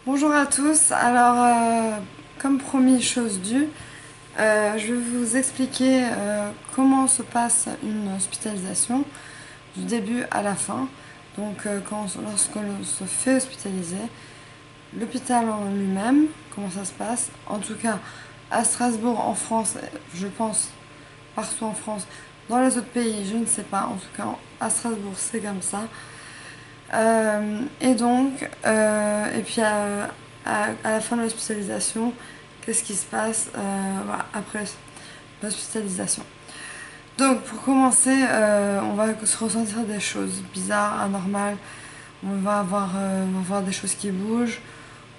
Bonjour à tous. Alors, comme promis, chose due, je vais vous expliquer comment se passe une hospitalisation du début à la fin. Donc, lorsque l'on se fait hospitaliser, l'hôpital en lui-même, comment ça se passe. En tout cas, à Strasbourg, en France, je pense, partout en France. Dans les autres pays, je ne sais pas. En tout cas, à Strasbourg, c'est comme ça. Et puis à la fin de l'hospitalisation, qu'est-ce qui se passe voilà, après l'hospitalisation. Donc pour commencer, on va se ressentir des choses bizarres, anormales. On va voir des choses qui bougent,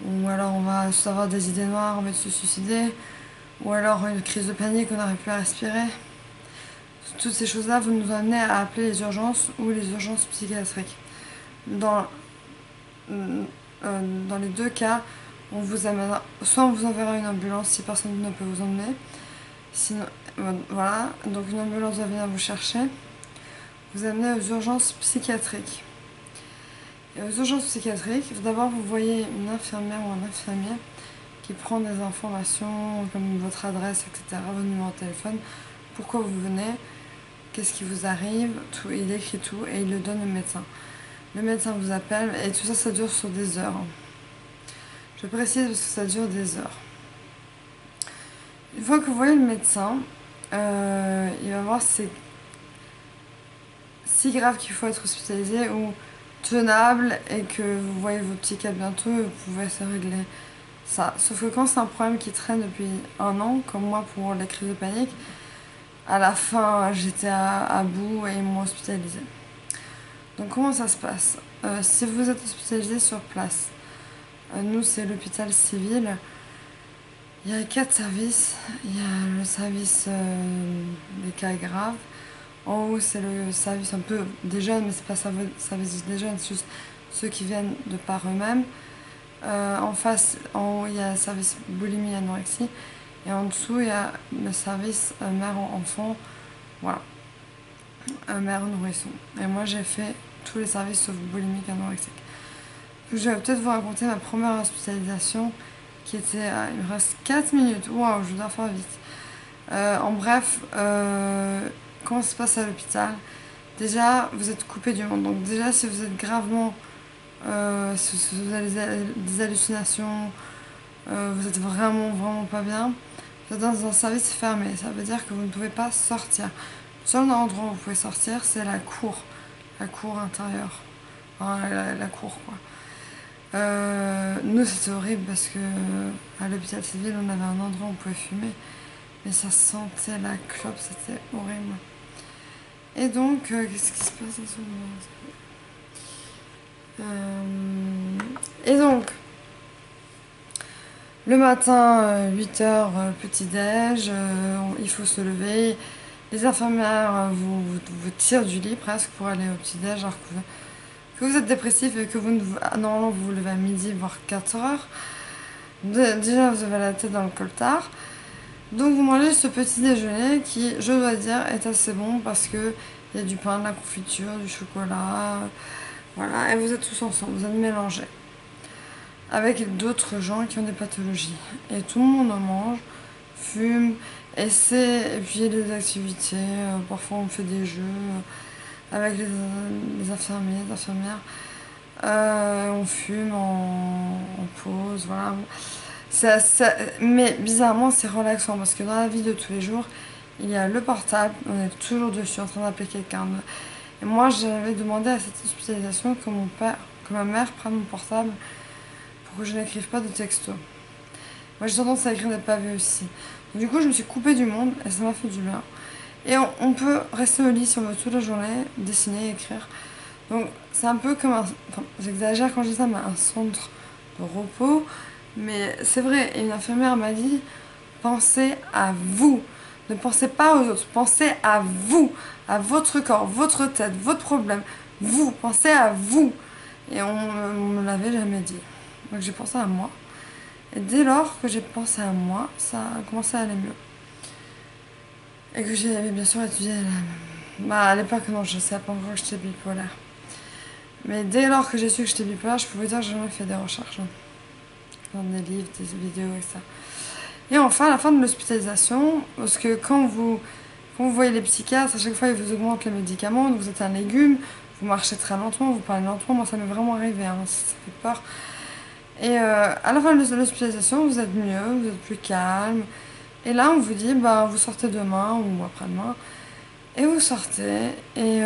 ou alors on va avoir des idées noires, on va se suicider, ou alors une crise de panique, on n'arrive plus à respirer. Toutes ces choses-là vont nous amener à appeler les urgences ou les urgences psychiatriques. Dans dans les deux cas, on vous amènera, soit on vous enverra une ambulance si personne ne peut vous emmener. Sinon, voilà, donc une ambulance va venir vous chercher, vous amener aux urgences psychiatriques. Et aux urgences psychiatriques, d'abord vous voyez une infirmière ou un infirmier qui prend des informations comme votre adresse, etc., votre numéro de téléphone, pourquoi vous venez, qu'est-ce qui vous arrive, tout, il écrit tout et il le donne au médecin. Le médecin vous appelle et tout ça, ça dure sur des heures. Je précise parce que ça dure des heures. Une fois que vous voyez le médecin, il va voir si c'est si grave qu'il faut être hospitalisé ou tenable et que vous voyez vos petits cas bientôt et vous pouvez se régler ça. Sauf que quand c'est un problème qui traîne depuis un an, comme moi pour les crises de panique, à la fin j'étais à bout et ils m'ont hospitalisé. Donc comment ça se passe Si vous êtes hospitalisé sur place, nous c'est l'hôpital civil. Il y a 4 services. Il y a le service des cas graves. En haut, c'est le service un peu des jeunes, mais c'est pas le service des jeunes, c'est juste ceux qui viennent de par eux-mêmes. En face, en haut, il y a le service boulimie anorexie. Et en dessous, il y a le service mère-enfant. Voilà, mère-nourrisson. Et moi, j'ai fait tous les services sauf boulimique anorexique. Je vais peut-être vous raconter ma première hospitalisation qui était. Il me reste 4 minutes. Waouh, je dois faire vite. En bref, comment ça se passe à l'hôpital? Déjà, vous êtes coupé du monde. Donc, déjà, si vous êtes gravement. Si vous avez des hallucinations, vous êtes vraiment pas bien, vous êtes dans un service fermé. Ça veut dire que vous ne pouvez pas sortir. Le seul endroit où vous pouvez sortir, c'est la cour intérieure. Enfin, la cour, quoi. Nous, c'était horrible parce que à l'hôpital civil, on avait un endroit où on pouvait fumer, mais ça sentait la clope, c'était horrible. Et donc, qu'est-ce qui se passe à ce moment? Et donc, le matin, 8 h, petit-déj, il faut se lever. Les infirmières vous tirent du lit presque pour aller au petit-déj, alors que vous êtes dépressif et que normalement vous vous levez à midi, voire 4 h. Déjà, vous avez la tête dans le coltard. Donc, vous mangez ce petit déjeuner qui, je dois dire, est assez bon parce qu'il y a du pain, de la confiture, du chocolat. Voilà, et vous êtes tous ensemble, vous êtes mélangés avec d'autres gens qui ont des pathologies. Et tout le monde en mange, fume, et puis il y a des activités, parfois on fait des jeux avec les infirmiers, les infirmières. On fume en pause, voilà. Mais bizarrement, c'est relaxant parce que dans la vie de tous les jours, il y a le portable, on est toujours dessus en train d'appeler quelqu'un. Et moi, j'avais demandé à cette hospitalisation que ma mère prenne mon portable pour que je n'écrive pas de texto. Moi, j'ai tendance à écrire des pavés aussi. Donc, du coup, je me suis coupée du monde et ça m'a fait du bien. Et on peut rester au lit si on veut toute la journée, dessiner, écrire. Donc, c'est un peu comme enfin, j'exagère quand je dis ça, mais un centre de repos. Mais c'est vrai, et une infirmière m'a dit, pensez à vous. Ne pensez pas aux autres, pensez à vous, à votre corps, votre tête, votre problème. Vous, pensez à vous. Et on me l'avait jamais dit. Donc j'ai pensé à moi. Et dès lors que j'ai pensé à moi, ça a commencé à aller mieux. Et que j'ai bien sûr étudié à l'époque, non, je ne savais pas encore que j'étais bipolaire. Mais dès lors que j'ai su que j'étais bipolaire, je pouvais dire que j'en ai fait des recherches. dans des livres, des vidéos et ça. Et enfin, à la fin de l'hospitalisation, parce que quand vous voyez les psychiatres, à chaque fois ils vous augmentent les médicaments, donc vous êtes un légume, vous marchez très lentement, vous parlez lentement, moi ça m'est vraiment arrivé, hein, ça fait peur. Et à la fin de l'hospitalisation, vous êtes mieux, vous êtes plus calme. Et là, on vous dit, bah, vous sortez demain ou après-demain. Et vous sortez et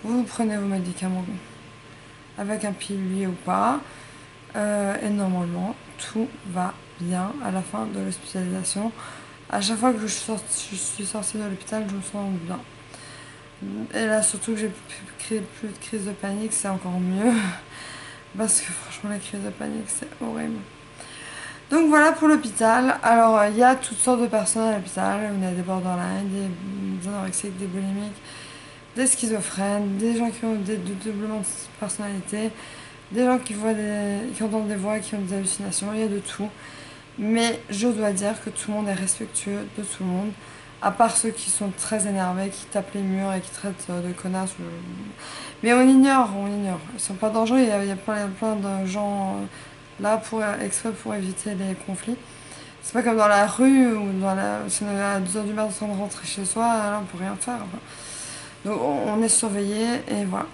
vous prenez vos médicaments avec un pilulier ou pas. Et normalement, tout va bien à la fin de l'hospitalisation. À chaque fois que je suis sortie de l'hôpital, je me sens bien. Et là, surtout que j'ai plus de crise de panique, c'est encore mieux. Parce que franchement, la crise de panique, c'est horrible. Donc voilà pour l'hôpital. Alors, il y a toutes sortes de personnes à l'hôpital. On a des borderline, des anorexiques, des boulimiques, des schizophrènes, des gens qui ont des doublements de personnalité, des gens qui entendent des voix, qui ont des hallucinations. Il y a de tout. Mais je dois dire que tout le monde est respectueux de tout le monde. À part ceux qui sont très énervés, qui tapent les murs et qui traitent de connasses. Mais on ignore, on ignore. Ils sont pas dangereux. Il y a plein de gens là exprès pour éviter les conflits. C'est pas comme dans la rue ou si on est à 2h du matin de rentrer chez soi, là on peut rien faire. Enfin. Donc on est surveillé et voilà.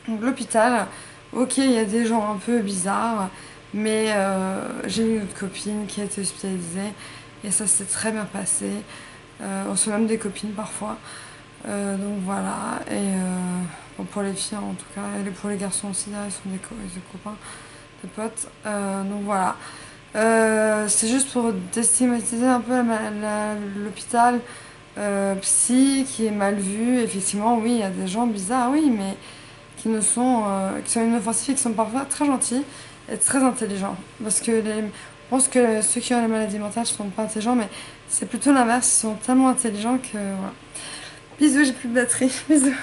Donc l'hôpital, ok, il y a des gens un peu bizarres, mais j'ai eu une autre copine qui a été hospitalisée et ça s'est très bien passé. On se fait même des copines parfois. Donc voilà. Et bon, pour les filles en tout cas, et pour les garçons aussi, là, ils sont des copains, des potes. Donc voilà. C'est juste pour déstigmatiser un peu l'hôpital psy qui est mal vu. Effectivement, oui, il y a des gens bizarres, oui, mais qui sont inoffensifs et qui sont parfois très gentils et très intelligents. Parce que je pense que ceux qui ont les maladies mentales ne sont pas intelligents, mais c'est plutôt l'inverse, ils sont tellement intelligents que voilà. Bisous, j'ai plus de batterie. Bisous.